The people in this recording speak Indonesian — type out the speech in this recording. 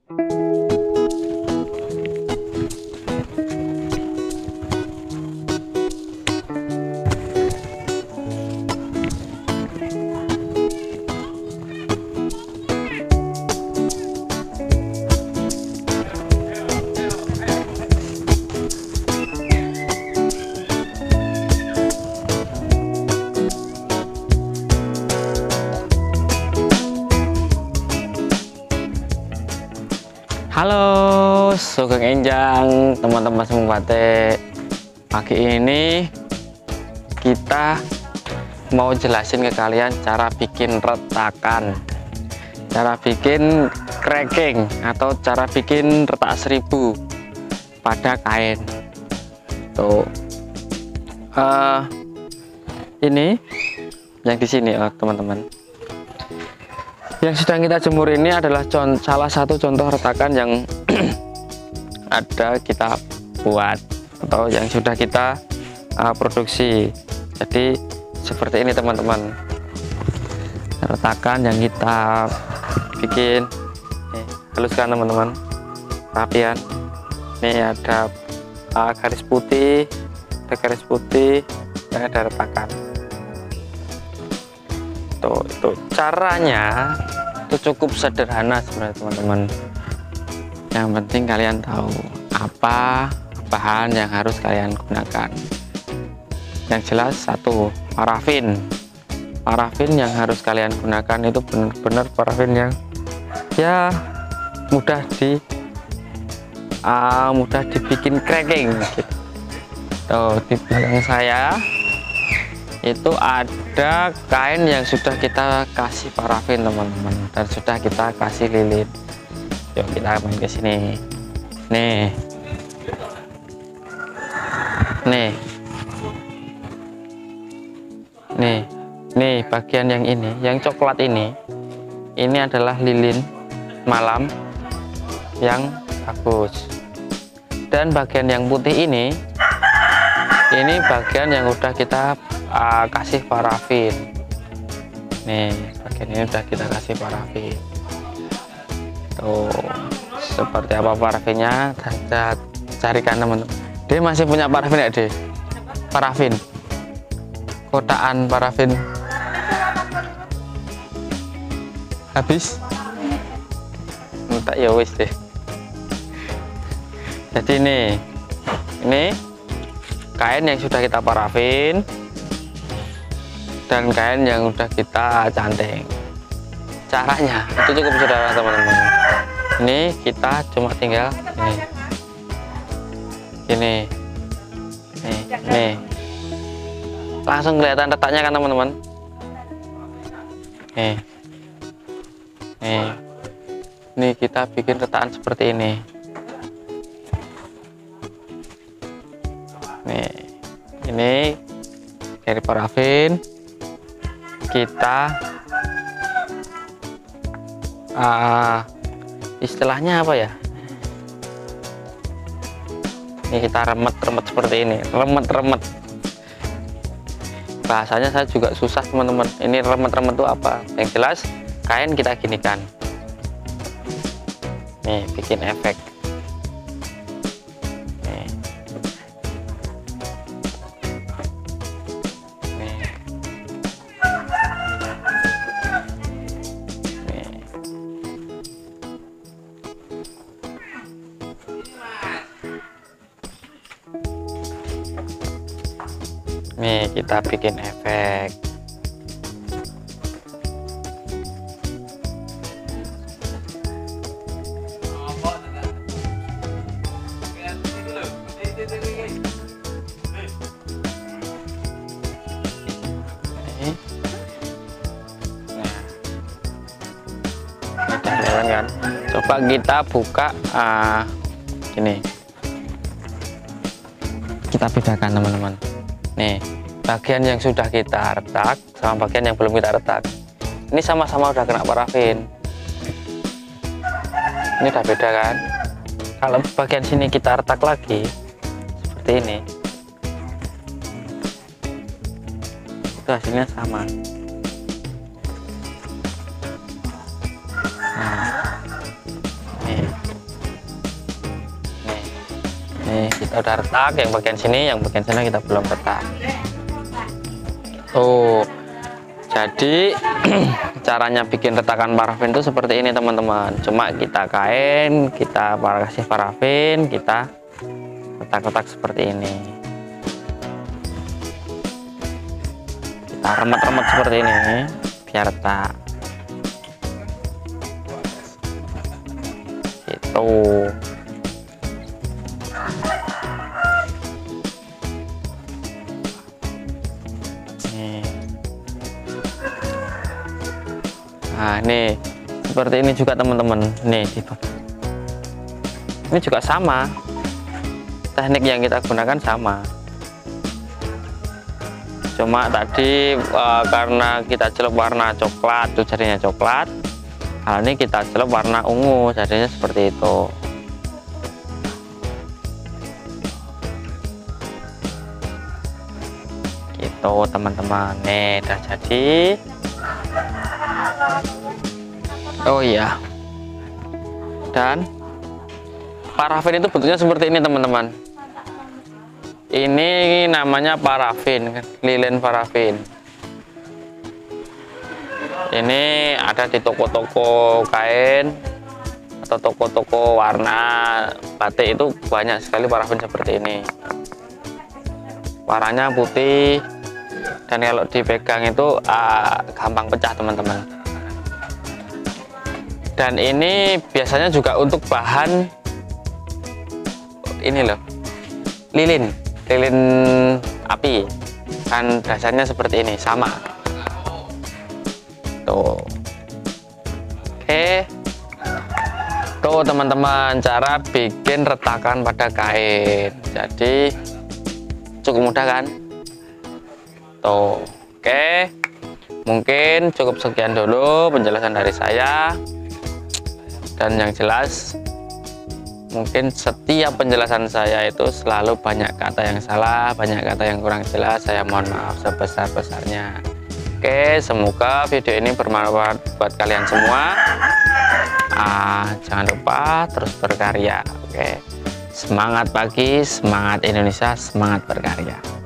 Halo Sugeng Enjang, teman-teman semua batik. Pagi ini kita mau jelasin ke kalian cara bikin retakan, cara bikin cracking atau cara bikin retak 1000 pada kain. Tuh, ini yang di sini teman-teman. Yang sedang kita jemur ini adalah salah satu contoh retakan yang ada kita buat atau yang sudah kita produksi. Jadi seperti ini teman-teman, retakan yang kita bikin. Nih, haluskan teman-teman, rapian. Ini ada garis putih, dan ada retakan. Tuh, itu caranya itu cukup sederhana sebenarnya teman-teman. Yang penting kalian tahu apa bahan yang harus kalian gunakan. Yang jelas satu, parafin yang harus kalian gunakan itu benar-benar parafin yang ya mudah dibikin cracking gitu. Tuh, di belakang saya itu ada kain yang sudah kita kasih parafin teman-teman, dan sudah kita kasih lilin. Yuk kita main ke sini. Nih bagian yang ini, yang coklat ini adalah lilin malam yang bagus, dan bagian yang putih ini bagian yang udah kita kasih parafin. Nih bagian ini udah kita kasih parafin. Tuh, seperti apa parafinnya kita carikan teman-teman. Dia masih punya parafin ya, deh? Parafin kotaan parafin habis, entah ya wis deh. Jadi ini kain yang sudah kita parafin dan kain yang udah kita canting. Caranya itu cukup sederhana teman-teman. Ini kita cuma tinggal ini langsung kelihatan retaknya kan teman-teman. Ini kita bikin retakan seperti ini. Ini dari parafin kita istilahnya apa ya, ini kita remet seperti ini, remet bahasanya saya juga susah teman-teman. Ini remet itu apa? Yang jelas kain kita ginikan, nih bikin efek. Nih kita bikin efek. Kan? Coba kita buka ini, kita bedakan teman-teman. Nih bagian yang sudah kita retak sama bagian yang belum kita retak, ini sama-sama udah kena parafin. Ini udah beda kan. Kalau bagian sini kita retak lagi seperti ini, itu hasilnya sama. Nah, nih kita udah retak, yang bagian sini, yang bagian sana kita belum retak. Tuh, jadi caranya bikin retakan parafin itu seperti ini teman-teman. Cuma kita kain, kita kasih parafin, kita retak-retak seperti ini. Kita remet-remet seperti ini biar retak. Gitu. Nah, nih seperti ini juga teman-teman. Nih, ini juga sama. Teknik yang kita gunakan sama. Cuma tadi karena kita celup warna coklat, tuh jadinya coklat. Kali ini kita celup warna ungu, jadinya seperti itu. Gitu teman-teman. Nih, udah jadi. Oh iya, dan parafin itu bentuknya seperti ini teman-teman. Ini namanya parafin, lilin parafin. Ini ada di toko-toko kain atau toko-toko warna batik, itu banyak sekali parafin seperti ini. Warnanya putih dan kalau dipegang itu gampang pecah teman-teman. Dan ini biasanya juga untuk bahan ini loh, lilin api, kan dasarnya seperti ini, sama tuh. Oke, tuh teman-teman, cara bikin retakan pada kain. Jadi cukup mudah kan tuh. Oke, mungkin cukup sekian dulu penjelasan dari saya. Dan yang jelas, mungkin setiap penjelasan saya itu selalu banyak kata yang salah, banyak kata yang kurang jelas. Saya mohon maaf sebesar-besarnya. Oke, semoga video ini bermanfaat buat kalian semua. Jangan lupa terus berkarya. Oke, semangat pagi, semangat Indonesia, semangat berkarya.